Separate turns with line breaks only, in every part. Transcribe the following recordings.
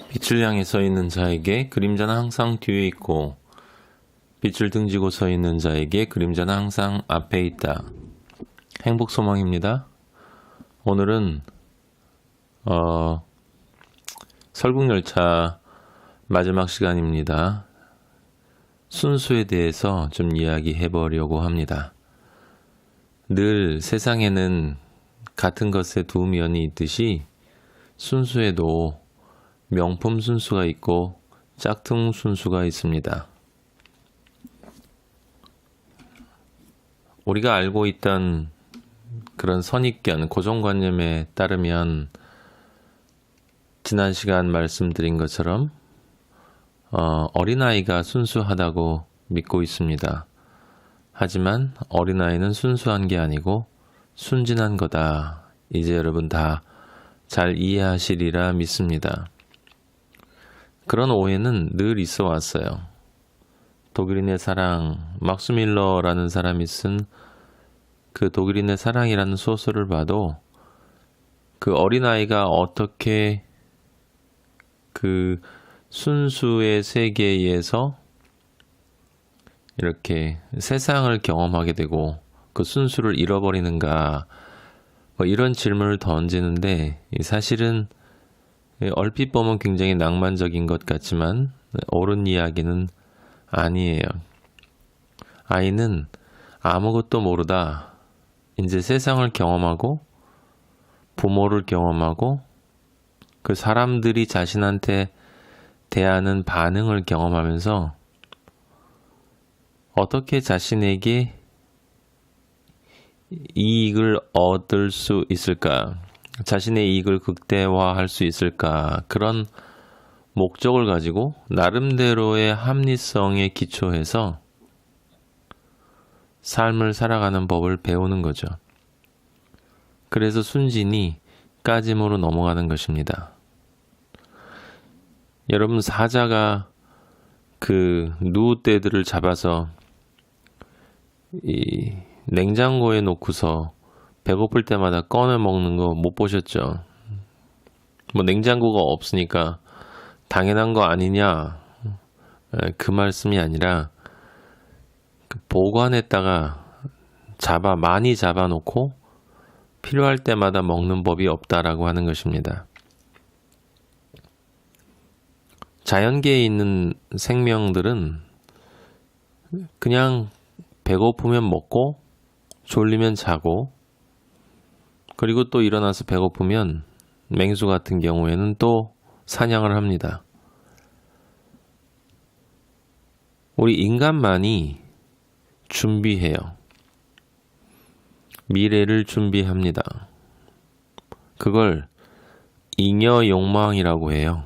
빛을 향해 서 있는 자에게 그림자는 항상 뒤에 있고 빛을 등지고 서 있는 자에게 그림자는 항상 앞에 있다. 행복소망입니다. 오늘은 설국열차 마지막 시간입니다. 순수에 대해서 좀 이야기해 보려고 합니다. 늘 세상에는 같은 것에 두 면이 있듯이 순수에도 명품 순수가 있고 짝퉁 순수가 있습니다. 우리가 알고 있던 그런 선입견, 고정관념에 따르면 지난 시간 말씀드린 것처럼 어린아이가 순수하다고 믿고 있습니다. 하지만 어린아이는 순수한 게 아니고 순진한 거다. 이제 여러분 다 잘 이해하시리라 믿습니다. 그런 오해는 늘 있어 왔어요. 독일인의 사랑, 막스 밀러라는 사람이 쓴 그 독일인의 사랑이라는 소설을 봐도 그 어린아이가 어떻게 그 순수의 세계에서 이렇게 세상을 경험하게 되고 그 순수를 잃어버리는가, 이런 질문을 던지는데 사실은 얼핏 보면 굉장히 낭만적인 것 같지만 옳은 이야기는 아니에요. 아이는 아무것도 모르다 이제 세상을 경험하고 부모를 경험하고 그 사람들이 자신한테 대하는 반응을 경험하면서 어떻게 자신에게 이익을 얻을 수 있을까? 자신의 이익을 극대화할 수 있을까? 그런 목적을 가지고 나름대로의 합리성에 기초해서 삶을 살아가는 법을 배우는 거죠. 그래서 순진이 까짐으로 넘어가는 것입니다. 여러분, 사자가 그 누우떼들을 잡아서 이 냉장고에 놓고서 배고플 때마다 꺼내 먹는 거 못 보셨죠? 냉장고가 없으니까 당연한 거 아니냐, 그 말씀이 아니라 그 보관했다가 많이 잡아놓고 필요할 때마다 먹는 법이 없다라고 하는 것입니다. 자연계에 있는 생명들은 그냥 배고프면 먹고 졸리면 자고 그리고 또 일어나서 배고프면 맹수 같은 경우에는 또 사냥을 합니다. 우리 인간만이 준비해요. 미래를 준비합니다. 그걸 잉여 욕망이라고 해요.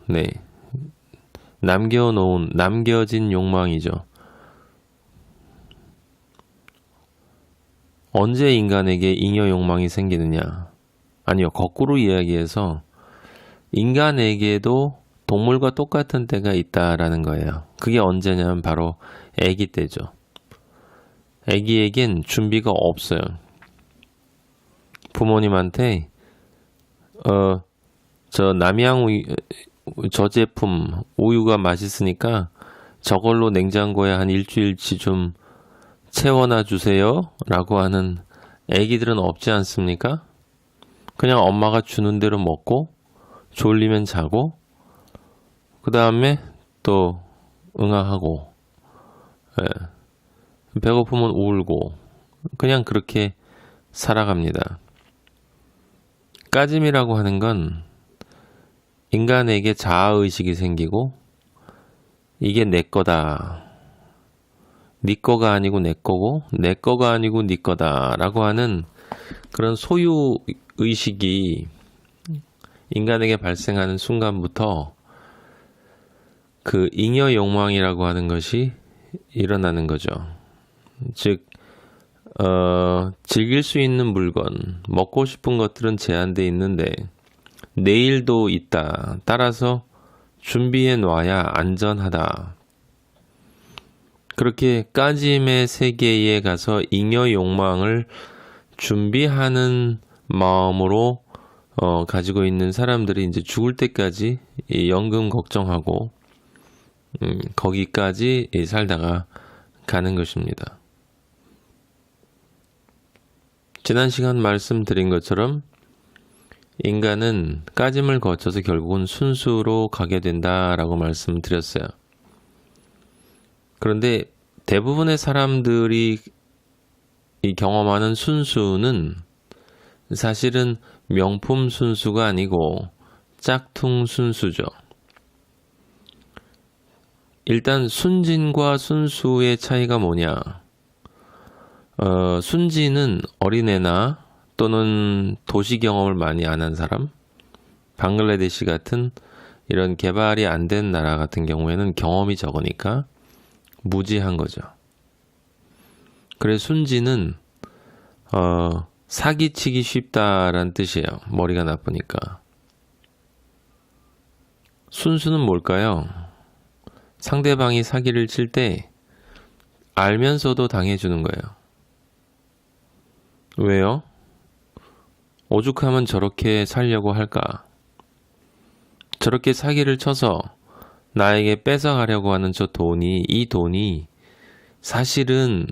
네. 남겨진 욕망이죠. 언제 인간에게 잉여 욕망이 생기느냐? 아니요, 거꾸로 이야기해서 인간에게도 동물과 똑같은 때가 있다라는 거예요. 그게 언제냐면 바로 아기 때죠. 아기에겐 준비가 없어요. 부모님한테 저 남양 우유, 저 제품 우유가 맛있으니까 저걸로 냉장고에 한 일주일치 좀 채워놔 주세요 라고 하는 아기들은 없지 않습니까? 그냥 엄마가 주는 대로 먹고 졸리면 자고 그 다음에 또 응아하고 배고프면 울고 그냥 그렇게 살아갑니다. 까짐이라고 하는 건 인간에게 자아의식이 생기고 이게 내 거다. 네 거가 아니고 내 거고 내 거가 아니고 네 거다 라고 하는 그런 소유의식이 인간에게 발생하는 순간부터 그 잉여 욕망이라고 하는 것이 일어나는 거죠. 즉 즐길 수 있는 물건, 먹고 싶은 것들은 제한되어 있는데 내일도 있다. 따라서 준비해 놔야 안전하다. 그렇게 까짐의 세계에 가서 잉여 욕망을 준비하는 마음으로 가지고 있는 사람들이 이제 죽을 때까지 이 연금 걱정하고 거기까지 살다가 가는 것입니다. 지난 시간 말씀드린 것처럼 인간은 까짐을 거쳐서 결국은 순수로 가게 된다라고 말씀드렸어요. 그런데 대부분의 사람들이 이 경험하는 순수는 사실은 명품 순수가 아니고 짝퉁 순수죠. 일단 순진과 순수의 차이가 뭐냐? 순진은 어린애나 또는 도시 경험을 많이 안 한 사람, 방글라데시 같은 이런 개발이 안 된 나라 같은 경우에는 경험이 적으니까 무지한 거죠. 그래서 순진은 사기치기 쉽다라는 뜻이에요. 머리가 나쁘니까. 순수는 뭘까요? 상대방이 사기를 칠 때 알면서도 당해주는 거예요. 왜요? 오죽하면 저렇게 살려고 할까? 저렇게 사기를 쳐서 나에게 뺏어가려고 하는 이 돈이 사실은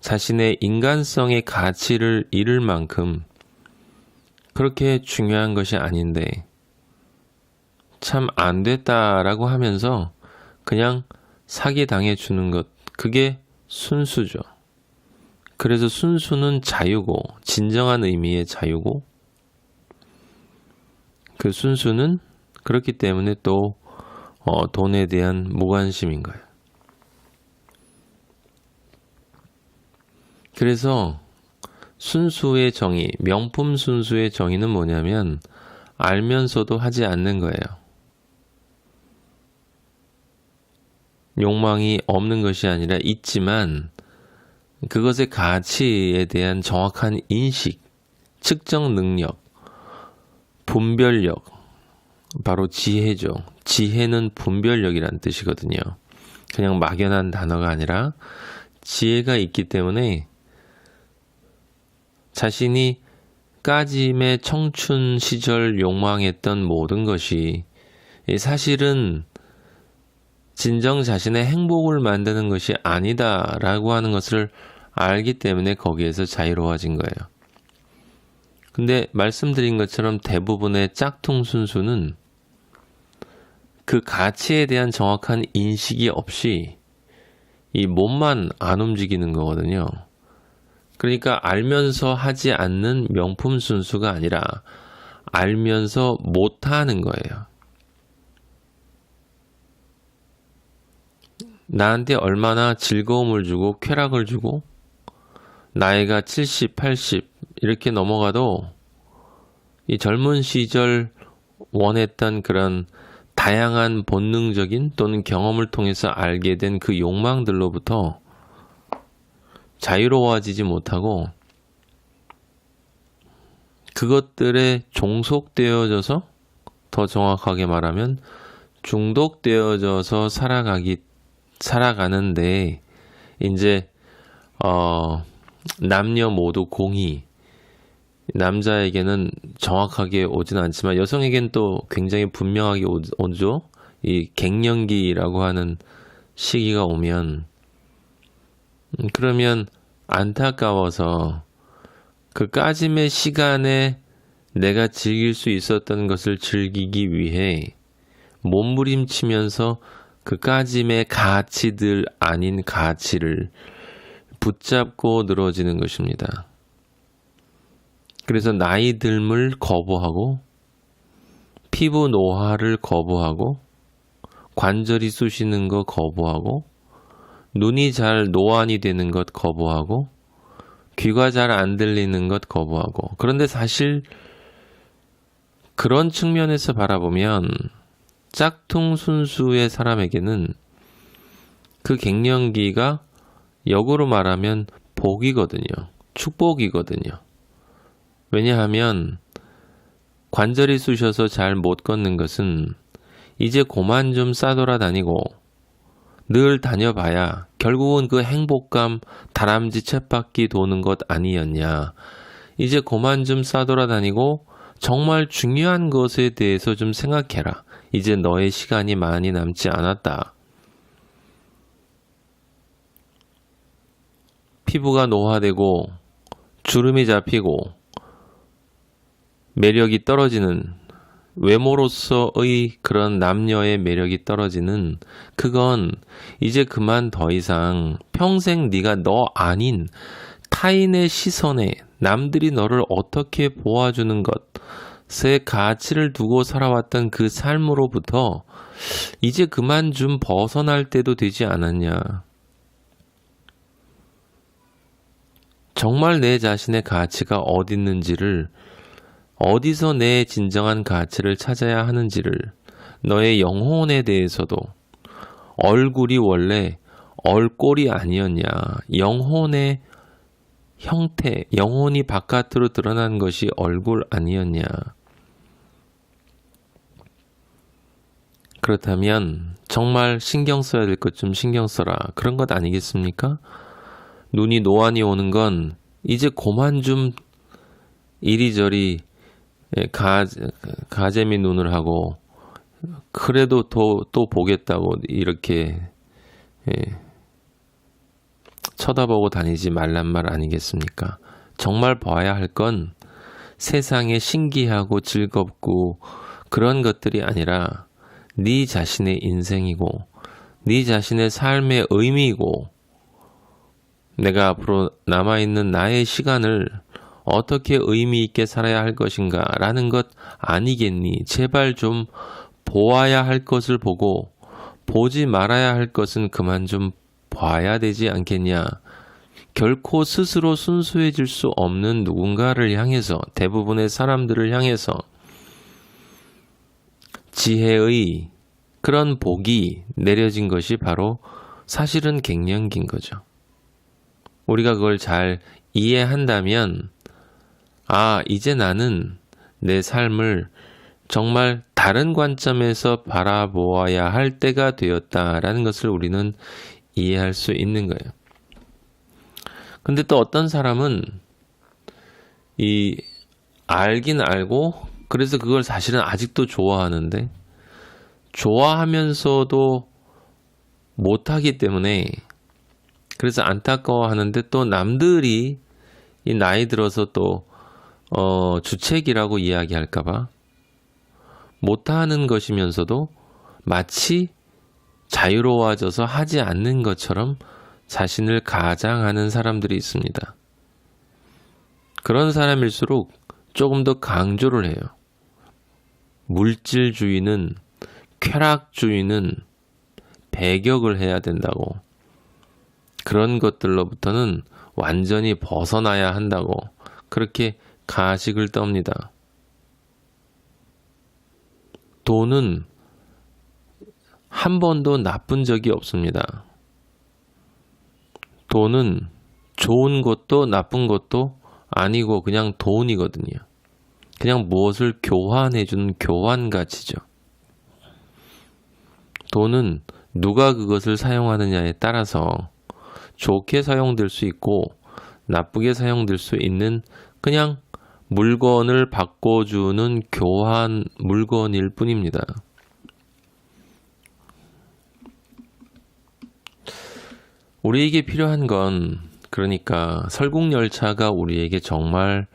자신의 인간성의 가치를 잃을 만큼 그렇게 중요한 것이 아닌데 참 안 됐다라고 하면서 그냥 사기 당해주는 것, 그게 순수죠. 그래서 순수는 자유고, 진정한 의미의 자유고, 그 순수는 그렇기 때문에 또 돈에 대한 무관심인 거예요. 그래서 순수의 정의, 명품 순수의 정의는 뭐냐면 알면서도 하지 않는 거예요. 욕망이 없는 것이 아니라 있지만 그것의 가치에 대한 정확한 인식, 측정 능력, 분별력, 바로 지혜죠. 지혜는 분별력이란 뜻이거든요. 그냥 막연한 단어가 아니라 지혜가 있기 때문에 자신이 까짐의 청춘 시절 욕망했던 모든 것이 사실은 진정 자신의 행복을 만드는 것이 아니다라고 하는 것을 알기 때문에 거기에서 자유로워진 거예요. 근데 말씀드린 것처럼 대부분의 짝퉁 순수는 그 가치에 대한 정확한 인식이 없이 이 몸만 안 움직이는 거거든요. 그러니까 알면서 하지 않는 명품 순수가 아니라 알면서 못하는 거예요. 나한테 얼마나 즐거움을 주고 쾌락을 주고 나이가 70, 80 이렇게 넘어가도 이 젊은 시절 원했던 그런 다양한 본능적인 또는 경험을 통해서 알게 된 그 욕망들로부터 자유로워지지 못하고 그것들에 종속되어져서, 더 정확하게 말하면 중독되어져서 살아가는데 이제 남녀 모두 공히, 남자에게는 정확하게 오진 않지만 여성에겐 또 굉장히 분명하게 오죠. 이 갱년기라고 하는 시기가 오면, 그러면 안타까워서 그 까짐의 시간에 내가 즐길 수 있었던 것을 즐기기 위해 몸부림치면서 그 까짐의 가치들 아닌 가치를 붙잡고 늘어지는 것입니다. 그래서 나이 듦을 거부하고, 피부 노화를 거부하고, 관절이 쑤시는 거 거부하고, 눈이 잘 노안이 되는 것 거부하고, 귀가 잘 안 들리는 것 거부하고. 그런데 사실 그런 측면에서 바라보면 짝퉁 순수의 사람에게는 그 갱년기가 역으로 말하면 복이거든요. 축복이거든요. 왜냐하면 관절이 쑤셔서 잘 못 걷는 것은 이제 그만 좀 싸돌아다니고 늘 다녀봐야 결국은 그 행복감 다람쥐 쳇바퀴 도는 것 아니었냐. 이제 그만 좀 싸돌아다니고 정말 중요한 것에 대해서 좀 생각해라. 이제 너의 시간이 많이 남지 않았다. 피부가 노화되고 주름이 잡히고 매력이 떨어지는, 외모로서의 그런 남녀의 매력이 떨어지는, 그건 이제 그만 더 이상 평생 네가 너 아닌 타인의 시선에 남들이 너를 어떻게 보아주는 것에 가치를 두고 살아왔던 그 삶으로부터 이제 그만 좀 벗어날 때도 되지 않았냐. 정말 내 자신의 가치가 어디 있는지를, 어디서 내 진정한 가치를 찾아야 하는지를, 너의 영혼에 대해서도, 얼굴이 원래 얼꼴이 아니었냐, 영혼의 형태, 영혼이 바깥으로 드러난 것이 얼굴 아니었냐. 그렇다면 정말 신경 써야 될 것 좀 신경 써라. 그런 것 아니겠습니까? 눈이 노안이 오는 건 이제 그만 좀 이리저리 가재미 눈을 하고, 그래도 또 보겠다고 이렇게 쳐다보고 다니지 말란 말 아니겠습니까? 정말 봐야 할 건 세상에 신기하고 즐겁고 그런 것들이 아니라 네 자신의 인생이고 네 자신의 삶의 의미이고, 내가 앞으로 남아있는 나의 시간을 어떻게 의미 있게 살아야 할 것인가 라는 것 아니겠니? 제발 좀 보아야 할 것을 보고 보지 말아야 할 것은 그만 좀 봐야 되지 않겠냐. 결코 스스로 순수해질 수 없는 누군가를 향해서, 대부분의 사람들을 향해서 지혜의 그런 복이 내려진 것이 바로 사실은 갱년기인 거죠. 우리가 그걸 잘 이해한다면, 아, 이제 나는 내 삶을 정말 다른 관점에서 바라보아야 할 때가 되었다라는 것을 우리는 이해할 수 있는 거예요. 근데 또 어떤 사람은 알긴 알고, 그래서 그걸 사실은 아직도 좋아하는데, 좋아하면서도 못하기 때문에, 그래서 안타까워하는데, 또 남들이 이 나이 들어서 또 주책이라고 이야기할까봐 못하는 것이면서도 마치 자유로워져서 하지 않는 것처럼 자신을 가장하는 사람들이 있습니다. 그런 사람일수록 조금 더 강조를 해요. 물질주의는, 쾌락주의는 배격을 해야 된다고, 그런 것들로부터는 완전히 벗어나야 한다고 그렇게 가식을 떱니다. 돈은 한 번도 나쁜 적이 없습니다. 돈은 좋은 것도 나쁜 것도 아니고 그냥 돈이거든요. 그냥 무엇을 교환해주는 교환가치죠. 돈은 누가 그것을 사용하느냐에 따라서 좋게 사용될 수 있고 나쁘게 사용될 수 있는 그냥 물건을 바꿔주는 교환 물건일 뿐입니다. 우리에게 필요한 건, 그러니까 설국열차가 우리에게 정말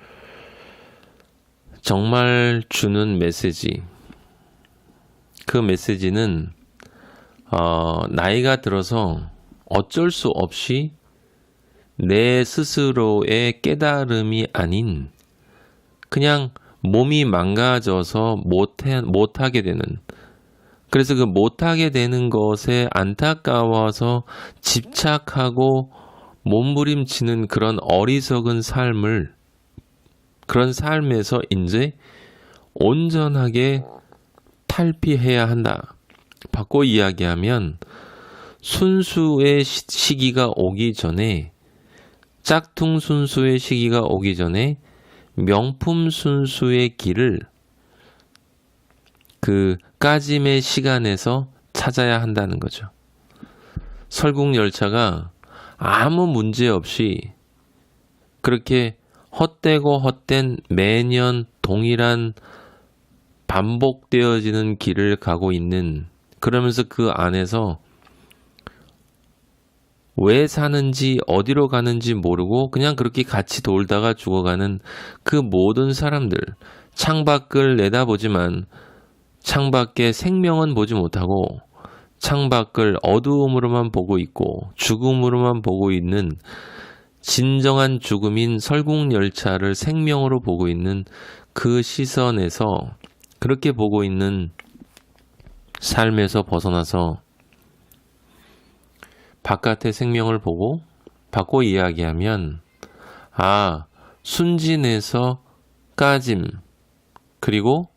주는 메시지, 그 메시지는 나이가 들어서 어쩔 수 없이 내 스스로의 깨달음이 아닌 그냥 몸이 망가져서 못하게 되는, 그래서 그 못하게 되는 것에 안타까워서 집착하고 몸부림치는 그런 어리석은 삶을, 그런 삶에서 이제 온전하게 탈피해야 한다. 바꿔 이야기하면 순수의 시기가 오기 전에, 짝퉁 순수의 시기가 오기 전에 명품 순수의 길을 그 까짐의 시간에서 찾아야 한다는 거죠. 설국열차가 아무 문제 없이 그렇게 헛되고 헛된 매년 동일한 반복되어지는 길을 가고 있는, 그러면서 그 안에서 왜 사는지 어디로 가는지 모르고 그냥 그렇게 같이 돌다가 죽어가는 그 모든 사람들, 창밖을 내다보지만 창밖에 생명은 보지 못하고 창밖을 어두움으로만 보고 있고 죽음으로만 보고 있는, 진정한 죽음인 설국열차를 생명으로 보고 있는 그 시선에서, 그렇게 보고 있는 삶에서 벗어나서 바깥의 생명을 보고 바꿔 이야기하면, 순진에서 까짐, 그리고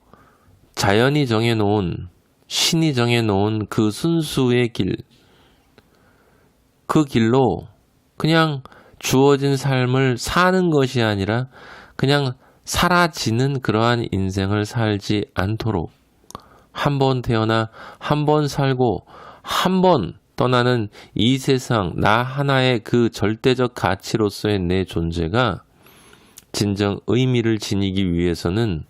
자연이 정해놓은, 신이 정해놓은 그 순수의 길, 그 길로 그냥 주어진 삶을 사는 것이 아니라 그냥 사라지는 그러한 인생을 살지 않도록, 한 번 태어나 한 번 살고 한 번 떠나는 이 세상, 나 하나의 그 절대적 가치로서의 내 존재가 진정 의미를 지니기 위해서는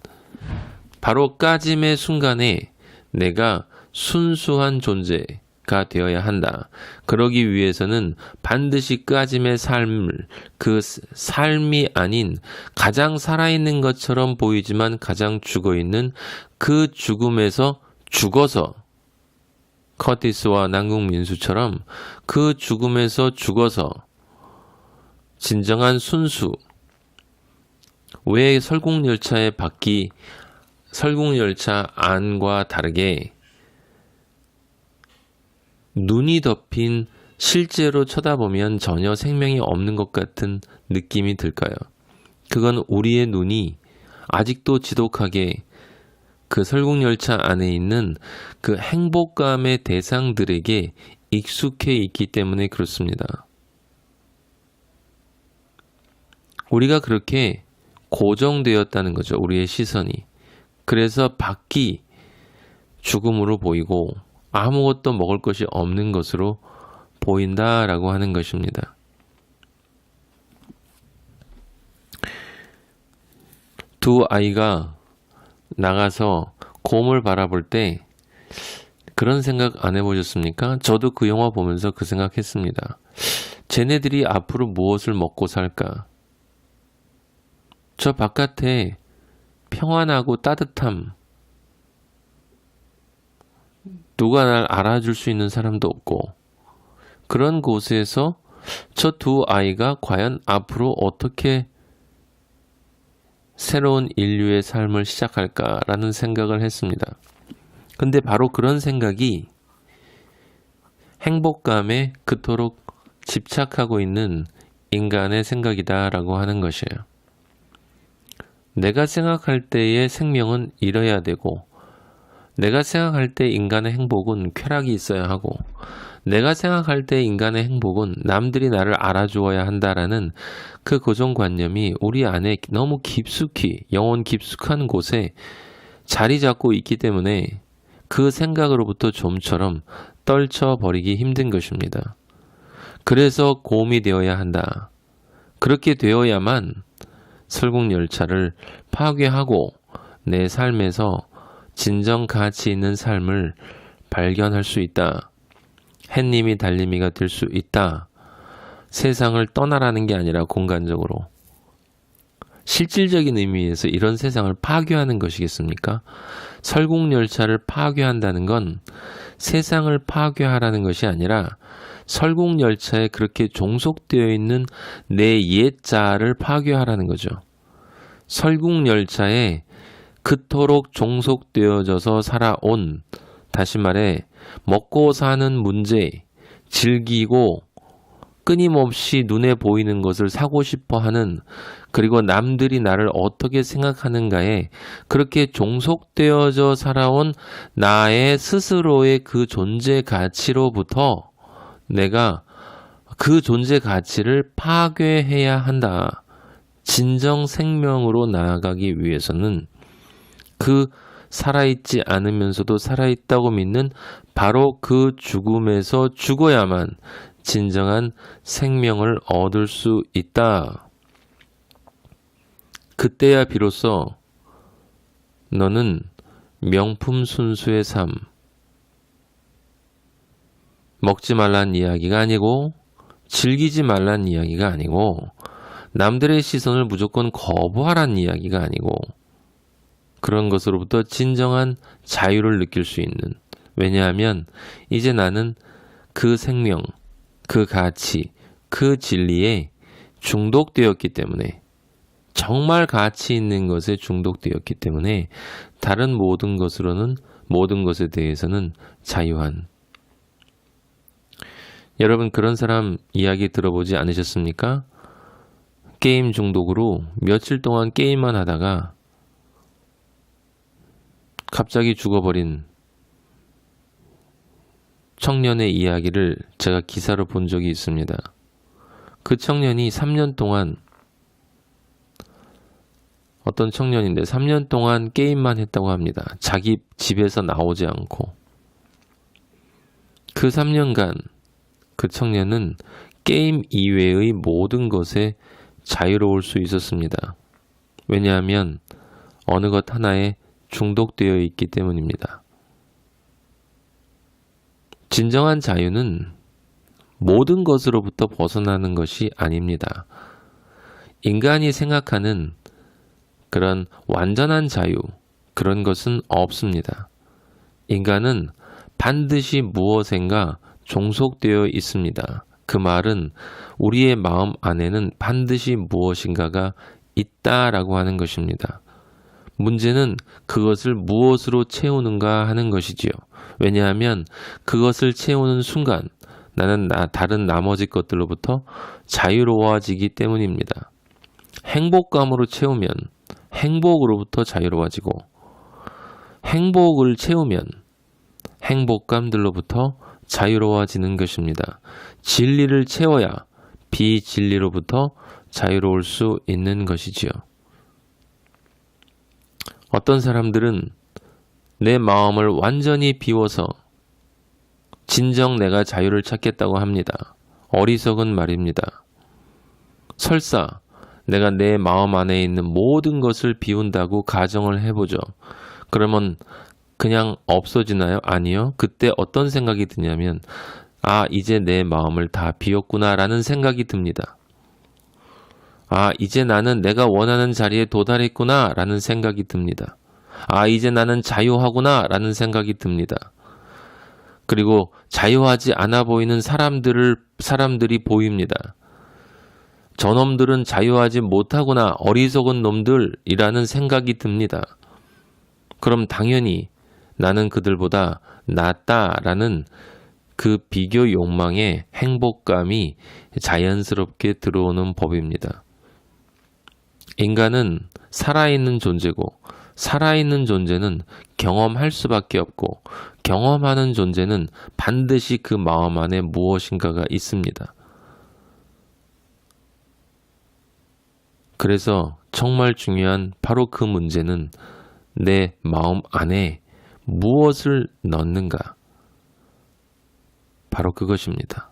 바로 까짐의 순간에 내가 순수한 존재가 되어야 한다. 그러기 위해서는 반드시 까짐의 삶을, 그 삶이 아닌 가장 살아있는 것처럼 보이지만 가장 죽어있는 그 죽음에서 죽어서, 커티스와 남궁민수처럼 그 죽음에서 죽어서 진정한 순수, 왜 설국열차의 바퀴, 설국열차 안과 다르게 눈이 덮인, 실제로 쳐다보면 전혀 생명이 없는 것 같은 느낌이 들까요? 그건 우리의 눈이 아직도 지독하게 그 설국열차 안에 있는 그 행복감의 대상들에게 익숙해 있기 때문에 그렇습니다. 우리가 그렇게 고정되었다는 거죠. 우리의 시선이. 그래서 밖이 죽음으로 보이고 아무것도 먹을 것이 없는 것으로 보인다라고 하는 것입니다. 두 아이가 나가서 곰을 바라볼 때 그런 생각 안 해보셨습니까? 저도 그 영화 보면서 그 생각했습니다. 쟤네들이 앞으로 무엇을 먹고 살까? 저 바깥에 평안하고 따뜻함, 누가 날 알아줄 수 있는 사람도 없고, 그런 곳에서 저 두 아이가 과연 앞으로 어떻게 새로운 인류의 삶을 시작할까라는 생각을 했습니다. 근데 바로 그런 생각이 행복감에 그토록 집착하고 있는 인간의 생각이다라고 하는 것이에요. 내가 생각할 때의 생명은 잃어야 되고, 내가 생각할 때 인간의 행복은 쾌락이 있어야 하고, 내가 생각할 때 인간의 행복은 남들이 나를 알아주어야 한다라는 그 고정관념이 우리 안에 너무 깊숙이, 영혼 깊숙한 곳에 자리 잡고 있기 때문에 그 생각으로부터 좀처럼 떨쳐버리기 힘든 것입니다. 그래서 곰이 되어야 한다. 그렇게 되어야만 설국열차를 파괴하고 내 삶에서 진정 가치 있는 삶을 발견할 수 있다. 햇님이 달님이가 될 수 있다. 세상을 떠나라는 게 아니라 공간적으로, 실질적인 의미에서 이런 세상을 파괴하는 것이겠습니까? 설국열차를 파괴한다는 건 세상을 파괴하라는 것이 아니라 설국열차에 그렇게 종속되어 있는 내 옛자를 파괴하라는 거죠. 설국열차에 그토록 종속되어져서 살아온, 다시 말해 먹고 사는 문제, 즐기고 끊임없이 눈에 보이는 것을 사고 싶어 하는, 그리고 남들이 나를 어떻게 생각하는가에 그렇게 종속되어져 살아온 나의 스스로의 그 존재 가치로부터 내가 그 존재 가치를 파괴해야 한다. 진정 생명으로 나아가기 위해서는 그 살아있지 않으면서도 살아있다고 믿는 바로 그 죽음에서 죽어야만 진정한 생명을 얻을 수 있다. 그때야 비로소 너는 명품 순수의 삶, 먹지 말란 이야기가 아니고 즐기지 말란 이야기가 아니고 남들의 시선을 무조건 거부하란 이야기가 아니고 그런 것으로부터 진정한 자유를 느낄 수 있는, 왜냐하면 이제 나는 그 생명, 그 가치, 그 진리에 중독되었기 때문에, 정말 가치 있는 것에 중독되었기 때문에 다른 모든 것에 대해서는 자유한. 여러분 그런 사람 이야기 들어보지 않으셨습니까? 게임 중독으로 며칠 동안 게임만 하다가 갑자기 죽어버린 청년의 이야기를 제가 기사로 본 적이 있습니다. 그 청년이 3년 동안, 어떤 청년인데 3년 동안 게임만 했다고 합니다. 자기 집에서 나오지 않고. 그 3년간 그 청년은 게임 이외의 모든 것에 자유로울 수 있었습니다. 왜냐하면 어느 것 하나에 중독되어 있기 때문입니다. 진정한 자유는 모든 것으로부터 벗어나는 것이 아닙니다. 인간이 생각하는 그런 완전한 자유, 그런 것은 없습니다. 인간은 반드시 무엇인가 종속되어 있습니다. 그 말은 우리의 마음 안에는 반드시 무엇인가가 있다라고 하는 것입니다. 문제는 그것을 무엇으로 채우는가 하는 것이지요. 왜냐하면 그것을 채우는 순간 나는 다른 나머지 것들로부터 자유로워지기 때문입니다. 행복감으로 채우면 행복으로부터 자유로워지고, 행복을 채우면 행복감들로부터 자유로워지는 것입니다. 진리를 채워야 비진리로부터 자유로울 수 있는 것이지요. 어떤 사람들은 내 마음을 완전히 비워서 진정 내가 자유를 찾겠다고 합니다. 어리석은 말입니다. 설사 내가 내 마음 안에 있는 모든 것을 비운다고 가정을 해보죠. 그러면 그냥 없어지나요? 아니요. 그때 어떤 생각이 드냐면, 아, 이제 내 마음을 다 비웠구나 라는 생각이 듭니다. 아, 이제 나는 내가 원하는 자리에 도달했구나 라는 생각이 듭니다. 아, 이제 나는 자유하구나 라는 생각이 듭니다. 그리고 자유하지 않아 보이는 사람들이 보입니다. 저놈들은 자유하지 못하구나, 어리석은 놈들이라는 생각이 듭니다. 그럼 당연히 나는 그들보다 낫다라는 그 비교 욕망의 행복감이 자연스럽게 들어오는 법입니다. 인간은 살아있는 존재고, 살아있는 존재는 경험할 수밖에 없고, 경험하는 존재는 반드시 그 마음 안에 무엇인가가 있습니다. 그래서 정말 중요한 바로 그 문제는 내 마음 안에 무엇을 넣는가? 바로 그것입니다.